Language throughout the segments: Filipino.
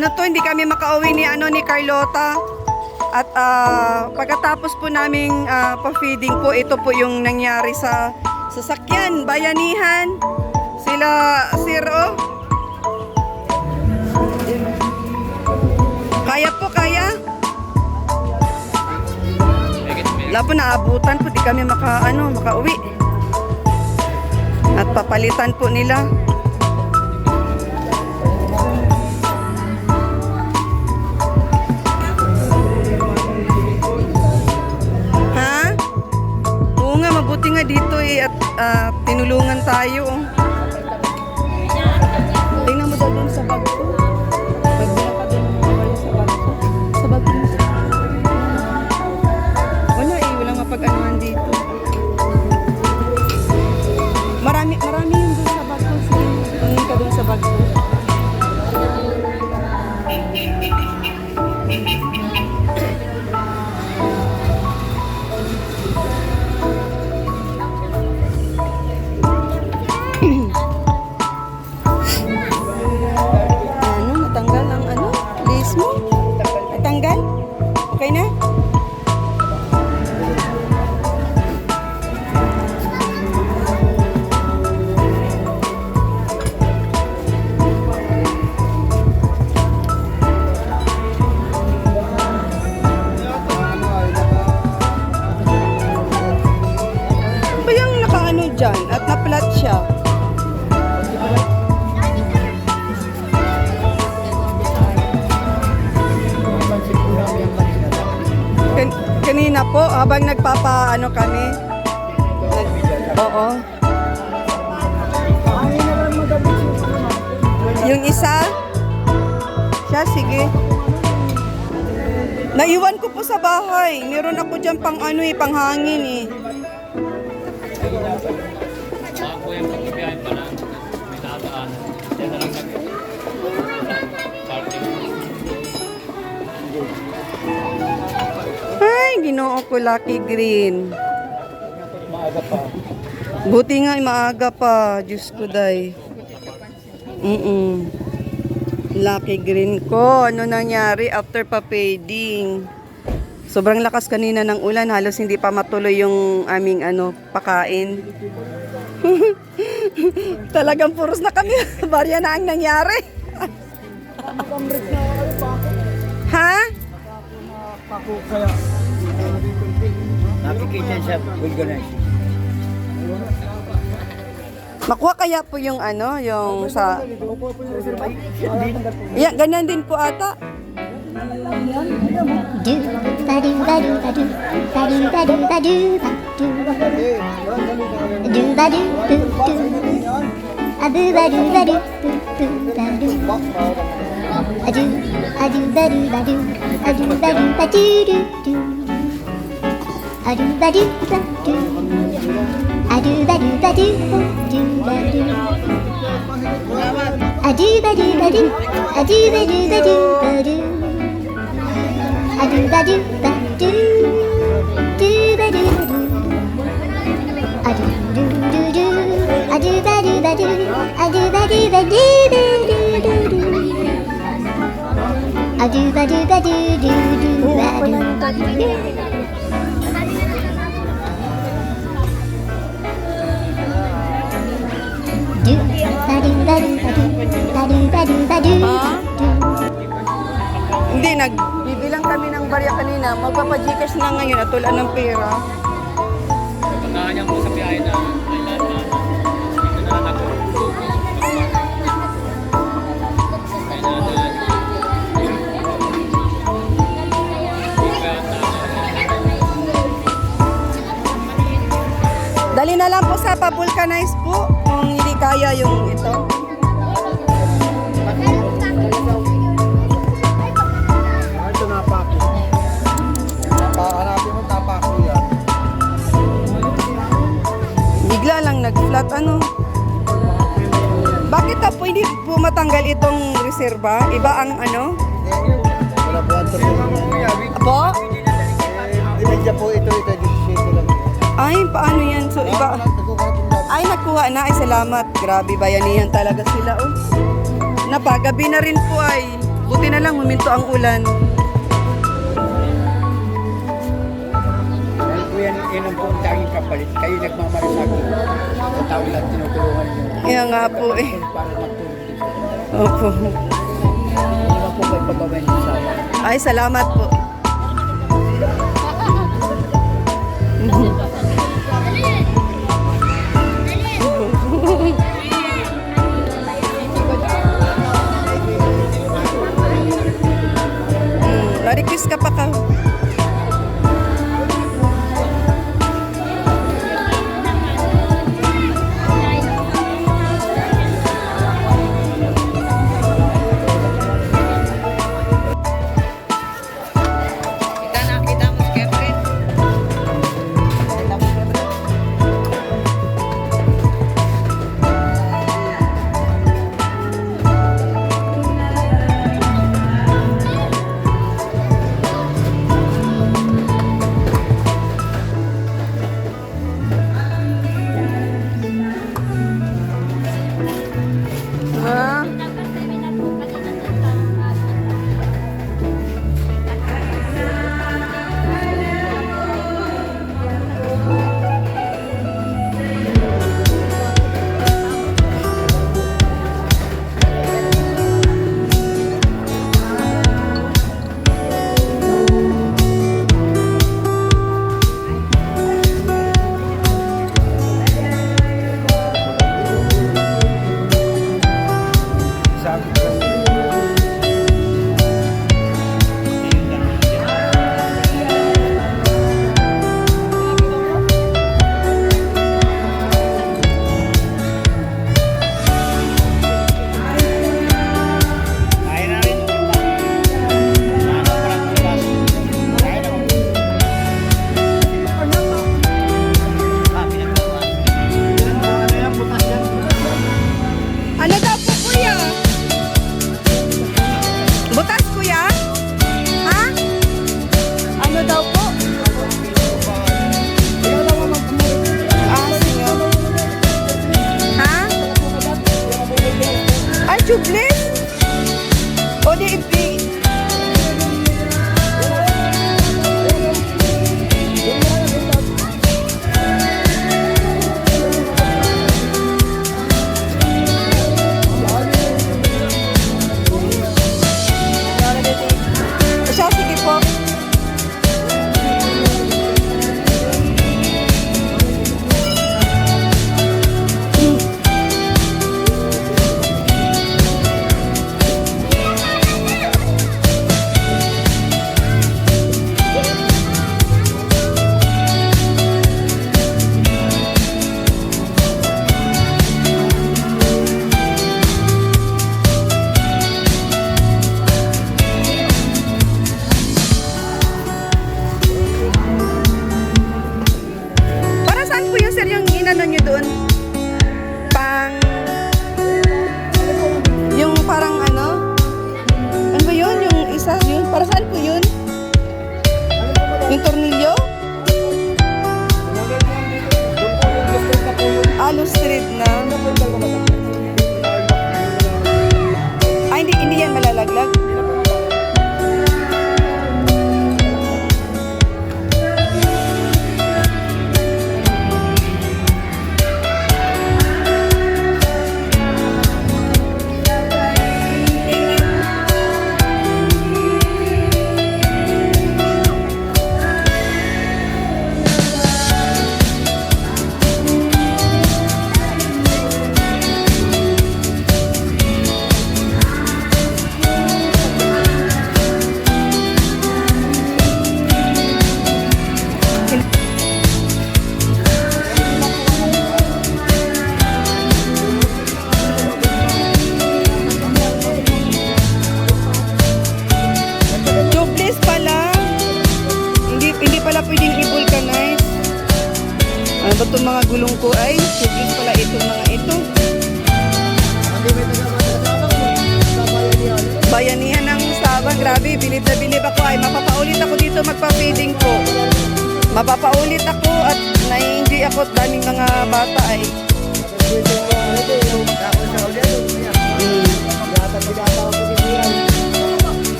Ano to, hindi kami makauwi ni ni Carlota. At pagkatapos po naming pa-feeding po, ito po yung nangyari sa sasakyan, bayanihan. Sila Siro. Kaya po, kaya. Wala po, naabutan po, di kami makauwi. At papalitan po nila. Ha? Oo nga, mabuti nga dito at tinulungan tayo. Tingnan mo daw dun sa bag ko. Pagdala ka dun sa bag ko. Sa bag ko. Wala walang mapag-anuhan dito. Marami yung dun sa bag ko. Tingnan ka dun sa bag ko. Natanggal ang lace mo? Natanggal? Okay na? Ba yung nakaano dyan at na-flat siya? Kanina po, habang nagpapaano kami. Oo. Yung isa? Siya, sige. Naiwan ko po sa bahay. Meron ako dyan pang panghangin eh. Ako yung pagkibiyahin pa lang. May nataan. Diyan na lang party. Ay, ginoo ko, Lucky Green. Maaga pa. Buti nga, maaga pa. Diyos ko, day. Lucky Green ko. Ano nangyari after pa-fading? Sobrang lakas kanina ng ulan. Halos hindi pa matuloy yung aming pakain. Talagang puros na kami. Barya na ang nangyari. Ha? Nakikita sa organize. Makuha kaya po yung yung sa... Yeah, ganyan din po ata. Hindi, nagbibilang kami ng barya kanina. Magpapa-Gcash na ngayon at wala ng pera. Pagkakanyan po sa biyahe na may nataan. Dito na lang ako. May nataan. Dali na lang po sa pa-vulcanize po kung hindi kaya yung ito. Ito napako. Hanapin mo tapako yan. Bigla lang nag-flat Bakit po hindi po matanggal itong reserva? Iba ang Wala po ang Apo? Imedya po ito 17 lang. Ay, paano yan? So, iba. Ay, nakuha na. Ay, salamat. Grabe, bayanihan talaga sila. Napagabi na rin po ay. Buti na lang huminto ang ulan. Dahil po yan, yun ang po ang tanging kapalit. Kayo nagmamalasakit. Sa tao lang tinutulungan niyo. Kaya nga po eh. Para magtulong din sa kanila. Opo. Hindi naman po kayo pababayan sa amin. Ay, salamat po. Marikis ka pa ka. Kita mo si Kevin. Ah. Ano daw po, kuya? Butas, kuya? Ha? Ano daw po? Ah, sige. Ha? Ay, tubeless? O di ipi? Siya, sige po. Para saan po yun, sir, yung inano nyo doon? Yung parang ano? Ano ba yun? Yung isa, yun? Para saan po yun? Yung tornilyo? Street na. Ay, hindi yan malalaglag. Pala pwedeng i-vulcanize. Ano ba itong mga gulong ko ay? Tubig pala itong mga ito. Bayanihan ng Sabang. Grabe, bilib na bilib ako ay mapapaulit ako dito magpa-feeding po. Mapapaulit ako at na-enjoy ako at daming mga bata ay.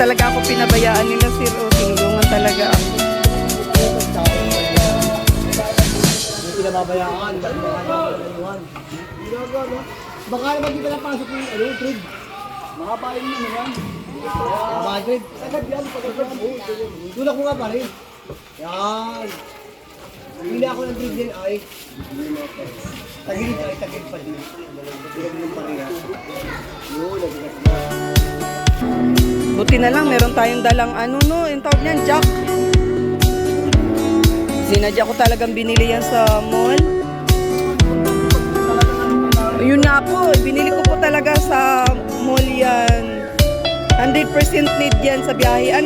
talaga ako pinabayaan nila, sir. O, tinulungan talaga ako. Hindi pinababayaan. Baka naman di ka napasok ng trade. Makapain mo naman. Mga trade. Agad yan. Tulak mo nga pa rin. Yan. Hindi ako ng trade yan ay. Tagilid ay tagilid pa din. Tagilid pa rin. Yun, nagilid na. Buti na lang, meron tayong dalang yung tawag niyan, jack. Sinadya ko talagang binili yan sa mall. Yun nga po, binili ko po talaga sa mall yan. 100% need yan sa biyahe.